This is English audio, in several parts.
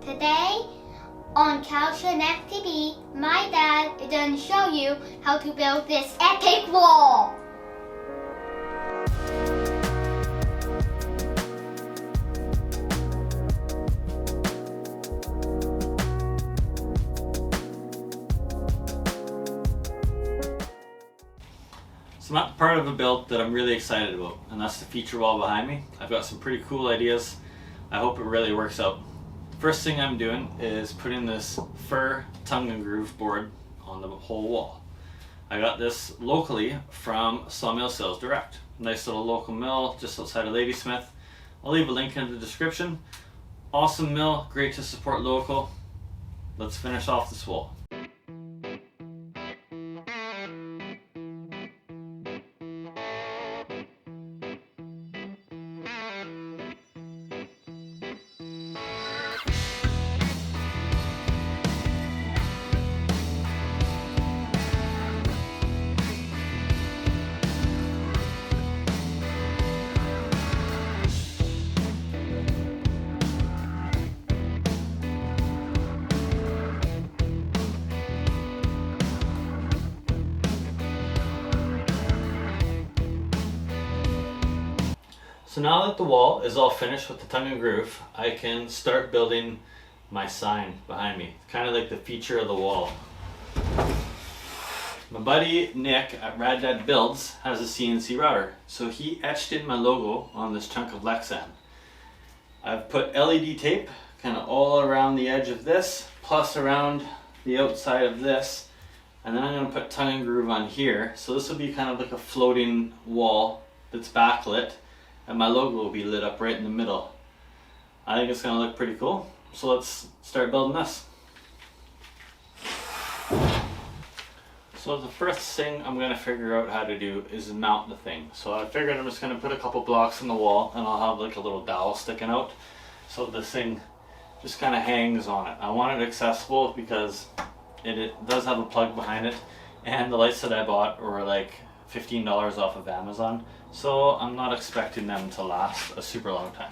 Today on Cowichan MTB, my dad is going to show you how to build this epic wall. So I'm at the part of a build that I'm really excited about, and that's the feature wall behind me. I've got some pretty cool ideas. I hope it really works out. First thing I'm doing is putting this fir tongue and groove board on the whole wall. I got this locally from Sawmill Sales Direct. Nice little local mill just outside of Ladysmith. I'll leave a link in the description. Awesome mill, great to support local. Let's finish off this wall. So now that the wall is all finished with the tongue and groove, I can start building my sign behind me. Kind of like the feature of the wall. My buddy Nick at Rad Dad Builds has a CNC router, so he etched in my logo on this chunk of Lexan. I've put LED tape kind of all around the edge of this, plus around the outside of this, and then I'm going to put tongue and groove on here. So this will be kind of like a floating wall that's backlit, and my logo will be lit up right in the middle. I think it's going to look pretty cool. So let's start building this. So the first thing I'm going to figure out how to do is mount the thing. So I figured I'm just going to put a couple blocks in the wall, and I'll have like a little dowel sticking out so this thing just kind of hangs on it. I want it accessible because it does have a plug behind it, and the lights that I bought were like $15 off of Amazon, so I'm not expecting them to last a super long time.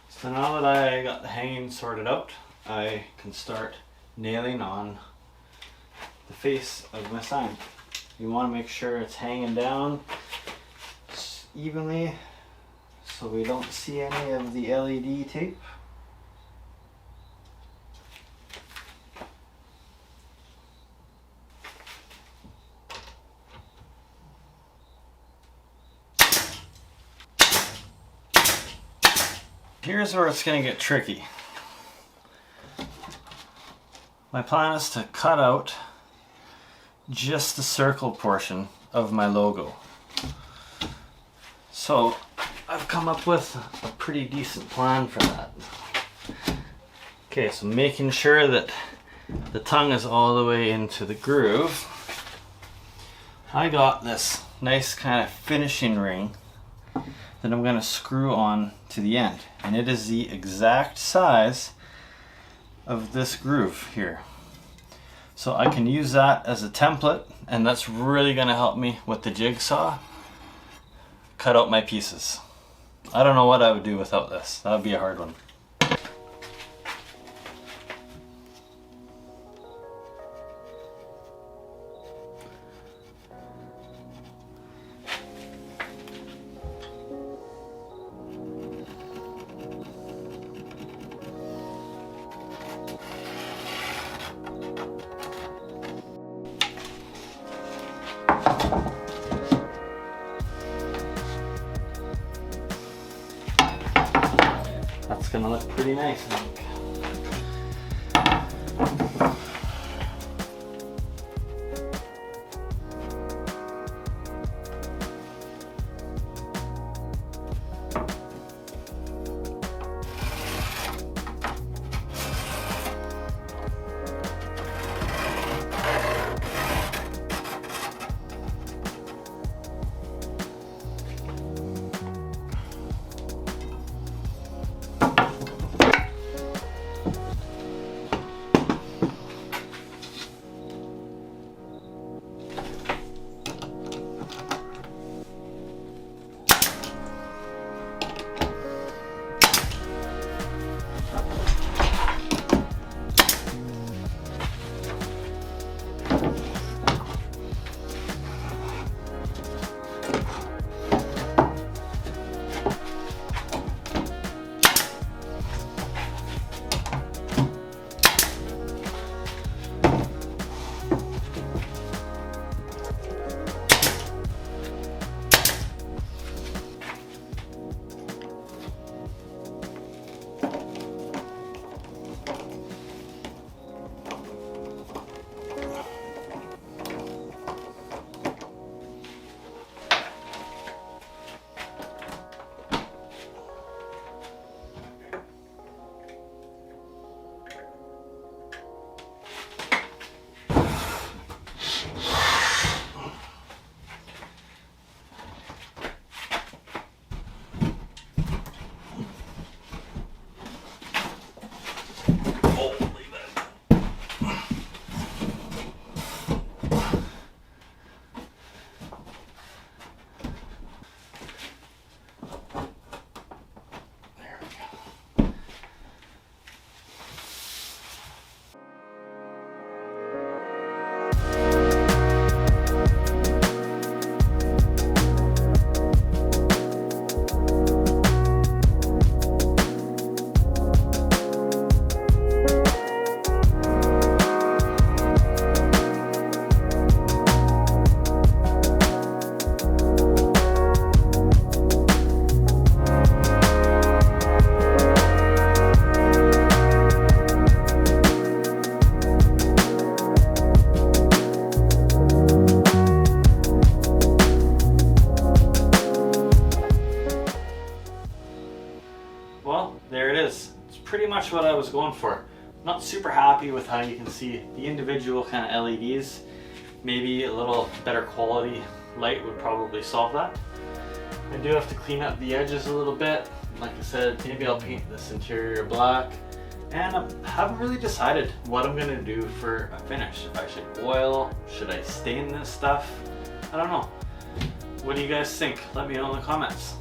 So now that I got the hanging sorted out, I can start nailing on the face of my sign. You want to make sure it's hanging down evenly so we don't see any of the LED tape. Here's where it's going to get tricky. My plan is to cut out just the circle portion of my logo. So I've come up with a pretty decent plan for that. Okay, so making sure that the tongue is all the way into the groove, I got this nice kind of finishing ring that I'm going to screw on to the end, and it is the exact size of this groove here. So I can use that as a template, and that's really going to help me with the jigsaw cut out my pieces. I don't know what I would do without this. That would be a hard one. That's gonna look pretty nice, I think. pretty much what I was going for. Not super happy with how you can see the individual kind of LEDs. Maybe a little better quality light would probably solve that. I do have to clean up the edges a little bit. Like I said, maybe I'll paint this interior black. And I haven't really decided what I'm gonna do for a finish. If I should oil, should I stain this stuff? I don't know. What do you guys think? Let me know in the comments.